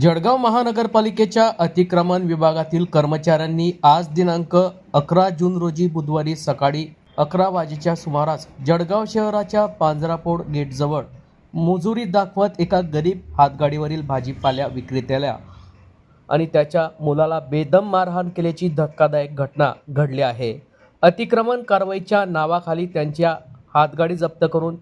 जळगाव महानगरपालिकेच्या अतिक्रमण विभागातील कर्मचाऱ्यांनी आज दिनांक 11 जून रोजी बुधवारी सकाळी 11 वाजेच्या सुमारास जळगाव शहराच्या पांजरापोड गेटजवळ मुजुरी दाखवत एका गरीब हातगाडीवरील भाजीपाला विक्रेत्याला आणि त्याच्या मुलाला बेदम मारहाण केल्याची धक्कादायक घटना घडली आहे। अतिक्रमण कारवाईच्या नावाखाली त्यांच्या हातगाडी जप्त करून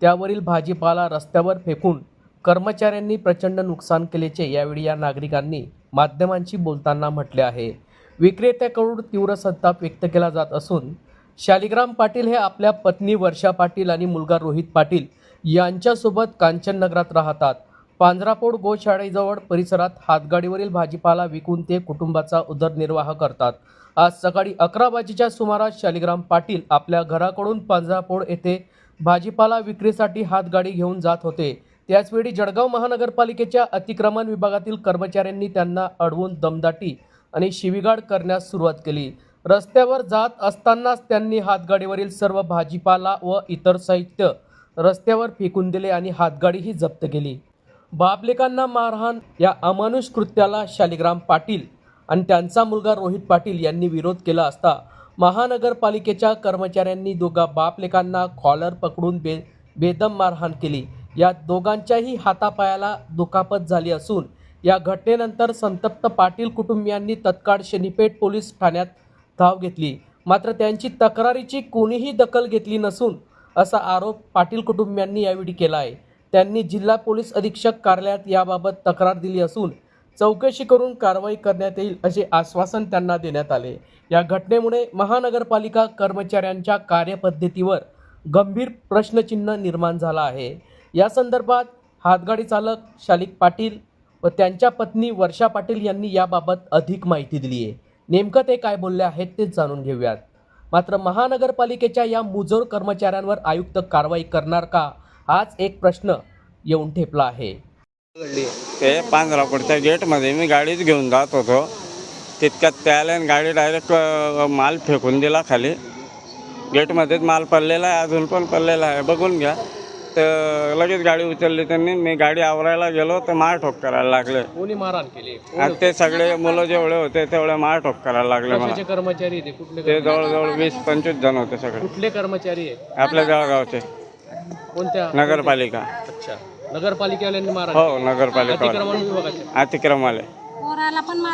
त्यावरील भाजीपाला रस्त्यावर फेकून कर्मचाऱ्यांनी प्रचंड नुकसान केल्याचे यावेळी या नागरिकांनी माध्यमांशी बोलताना म्हटले आहे। विक्रेत्याकडून तीव्र संताप व्यक्त केला जात असून शालिग्राम पाटील हे आपल्या पत्नी वर्षा पाटील आणि मुलगा रोहित पाटील यांच्यासोबत कांचननगरात राहतात। पांजरापोड गोशाळेजवळ परिसरात हातगाडीवरील भाजीपाला विकून ते कुटुंबाचा उदरनिर्वाह करतात। आज सकाळी 11 वाजेच्या सुमारास शालिग्राम पाटील आपल्या घराकडून पांजरापोड येथे भाजीपाला विक्रीसाठी हातगाडी घेऊन जात होते। त्याचवेळी जळगाव महानगरपालिकेच्या अतिक्रमण विभागातील कर्मचाऱ्यांनी त्यांना अडवून दमदाटी आणि शिवीगाळ करण्यास सुरुवात केली। रस्त्यावर जात असतानाच त्यांनी हातगाडीवरील सर्व भाजीपाला व इतर साहित्य रस्त्यावर फेकून दिले आणि हातगाडीही जप्त केली। बापलेकांना मारहाण या अमानुष कृत्याला शालिग्राम पाटील आणि त्यांचा मुलगा रोहित पाटील यांनी विरोध केला असता महानगरपालिकेच्या कर्मचाऱ्यांनी दोघा बापलेकांना कॉलर पकडून बेदम मारहाण केली। या दोघांच्याही हातापायाला दुखापत झाली असून या घटनेनंतर संतप्त पाटील कुटुंबियांनी तत्काळ शनीपेठ पोलीस ठाण्यात धाव घेतली, मात्र त्यांची तक्रारीची कोणीही दखल घेतली नसून असा आरोप पाटील कुटुंबियांनी यावेळी केला आहे। त्यांनी जिल्हा पोलीस अधीक्षक कार्यालयात याबाबत तक्रार दिली असून चौकशी करून कारवाई करण्यात येईल असे आश्वासन त्यांना देण्यात आले। या घटनेमुळे महानगरपालिका कर्मचाऱ्यांच्या कार्यपद्धतीवर गंभीर प्रश्नचिन्ह निर्माण झाला आहे। या संदर्भात हातगाडी चालक शालिक पाटील व त्यांच्या पत्नी वर्षा पाटील यांनी याबाबत अधिक माहिती दिली आहे। नेमकं ते काय बोलले आहेत ते जाणून घेऊयात। मात्र महानगरपालिकेच्या या मुजोर कर्मचाऱ्यांवर आयुक्त कारवाई करणार का, हाच एक प्रश्न येऊन ठेपला आहे। ते पांजरापोडच्या गेटमध्ये मी गाडीच घेऊन जात होतो, तितक्यात त्याला गाडी डायरेक्ट माल फेकून दिला खाली। गेटमध्येच माल पडलेला आहे, अजून पण पडलेला आहे, बघून घ्या। तर लगेच गाडी उचलली त्यांनी। मी गाडी आवरायला गेलो तर मारठोक करायला लागले। कोणी मारहाण केली? ते सगळे मुलं जेवढे होते तेवढे मारठोक करायला लागले मला। कर्मचारी ते कुठले? ते जवळजवळ 20-25 जण होते सगळे। कुठले कर्मचारी आहे? आपल्या जळगावचे। कोणत्या? नगरपालिका। अच्छा, नगरपालिकेवाल्यांनी मारहाण? हो, नगरपालिका अतिक्रमण विभागाचे अतिक्रमवाले।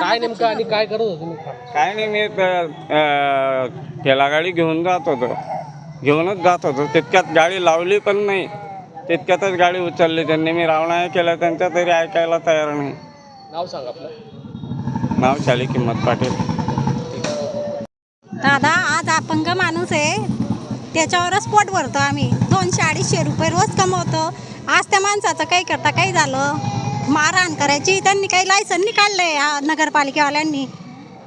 काय नेमकं आणि काय करत होते तुम्ही? काय नाही, मी ठेला गाडी घेऊन जात होतो, घेऊनच जात होतो। तितक्यात गाडी लावली पण नाही, तितक्यातच गाडी उचलली त्यांनी। मी रावणा केला त्यांच्या, तरी ऐकायला तयार नाही। नाव सांग आपलं। नाव शालिक हिम्मत पाटील। दादा, आज अपंग माणूस आहे, त्याच्यावरच पोट भरतो आम्ही। 200-250 रुपये रोज कमवतो। आज त्या माणसाचं काही करता काही झालं, मारहाण करायची, त्यांनी काही लायसन नाही काढलंय नगरपालिकेवाल्यांनी।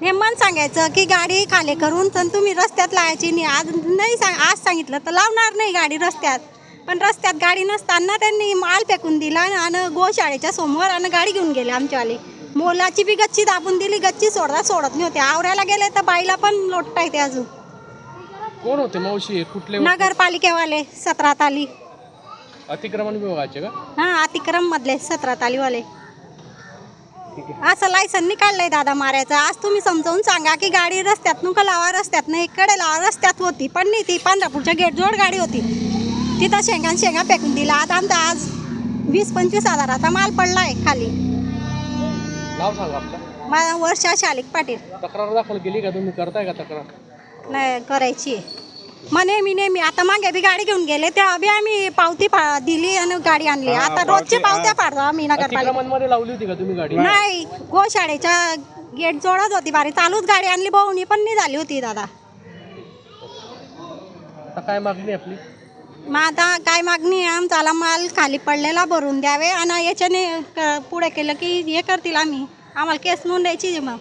नेमन सांगायचं की गाडी खाली करून तर तुम्ही रस्त्यात लावायची नाही। आज नाही आज सांगितलं तर लावणार नाही गाडी रस्त्यात, पण रस्त्यात गाडी नसताना त्यांनी माल फेकून दिला आणि गोशाळेच्या समोर आणि गाडी घेऊन गेले आमच्यावाली। मोलाची बी गच्ची दाबून दिली, गच्ची सोडत नाही होते। आवरायला गेले तर बाईला पण लोटता येते। अजून कोण होते मावशी? कुठले? नगरपालिकेवाले 17 ताली अतिक्रमण विभागाचे का? हां, अतिक्रम मधले 17 तालीवाले। असं लायसन नाही काढलंय दादा मारायचं। आज तुम्ही समजावून सांगा की गाडी रस्त्यात नुका लावा, रस्त्यात नाही इकडे लावा। रस्त्यात होती पण नाही, ती पांढरापूरच्या गेटजवळ गाडी होती, तिथं शेंगा फेकून दिला। आज 20-25 हजाराचा माल पडलाय खाली। नाव सांगा आपलं। माझा वर्षा शालिक पाटील। तक्रार दाखल केली का तुम्ही? करताय का तक्रार? नाही, करायची मग नेहमी। आता मागे बी गाडी घेऊन गेले, तेव्हा बी आम्ही पावती दिली आणि गाडी आणली। आता रोजची पावत्या पाडतो आम्ही नगरपालिकेमध्ये। लावली होती का तुम्ही गाडी? नाही, गोशाळेच्या गेट जोडच होती बारी, चालूच गाडी आणली, बहुणी पण नाही झाली होती दादा। आता काय मागणी आपली? मग आता काय मागणी आहे? आमचा माल खाली पडलेला भरून द्यावे आणि याच्याने पुढे केलं की हे करतील, आम्हाला केस नोंदायची मग।